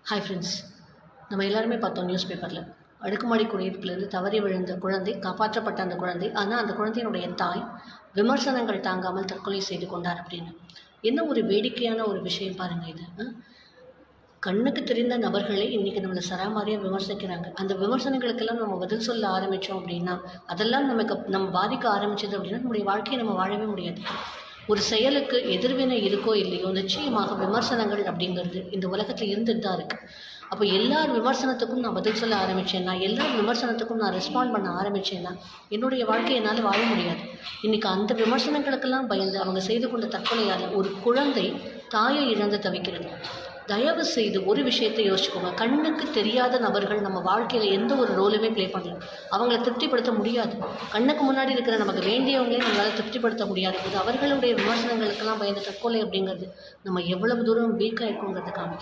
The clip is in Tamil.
ஹாய் ஃப்ரெண்ட்ஸ், நம்ம எல்லாருமே பார்த்தோம் நியூஸ் பேப்பரில் அடுக்குமாடி குடியிருப்பிலிருந்து தவறி விழுந்த குழந்தை, காப்பாற்றப்பட்ட அந்த குழந்தை. ஆனால் அந்த குழந்தையினுடைய தாய் விமர்சனங்கள் தாங்காமல் தற்கொலை செய்து கொண்டார் அப்படின்னு. என்ன ஒரு வேடிக்கையான ஒரு விஷயம் பாருங்கள் இது. கண்ணுக்கு தெரிந்த நபர்களே இன்றைக்கி நம்மளை சராமாரியாக விமர்சிக்கிறாங்க. அந்த விமர்சனங்களுக்கெல்லாம் நம்ம பதில் சொல்ல ஆரம்பித்தோம் அப்படின்னா, அதெல்லாம் நம்ம பாதிக்க ஆரம்பிச்சது அப்படின்னா நம்முடைய வாழ்க்கையை நம்ம வாழவே முடியாது. ஒரு செயலுக்கு எதிர்வினை இருக்கோ இல்லையோ, நிச்சயமாக விமர்சனங்கள் அப்படிங்கிறது இந்த உலகத்தில் இருந்துட்டு தான் இருக்குது. அப்போ எல்லார் விமர்சனத்துக்கும் நான் பதில் சொல்ல ஆரம்பித்தேன்னா, எல்லார் விமர்சனத்துக்கும் நான் ரெஸ்பாண்ட் பண்ண ஆரம்பித்தேன்னா, என்னுடைய வாழ்க்கையை என்னால் வாழ முடியாது. இன்றைக்கி அந்த விமர்சனங்களுக்கெல்லாம் பயந்து அவங்க செய்து கொண்ட தற்கொலையால் ஒரு குழந்தை தாயை இழந்து தவிக்கிறது. தயவு செய்து ஒரு விஷயத்தை யோசிச்சுக்கோங்க. கண்ணுக்கு தெரியாத நபர்கள் நம்ம வாழ்க்கையில் எந்த ஒரு ரோலுமே ப்ளே பண்ணல. அவங்கள திருப்திப்படுத்த முடியாது. கண்ணுக்கு முன்னாடி இருக்கிற நமக்கு வேண்டியவங்களே நம்மளால் திருப்திப்படுத்த முடியாது போது அவர்களுடைய விமர்சனங்களுக்கெல்லாம் பயந்த தற்கொலை அப்படிங்கிறது நம்ம எவ்வளவு தூரம் வீக்காக இருக்குங்கிறது காமிக்கும்.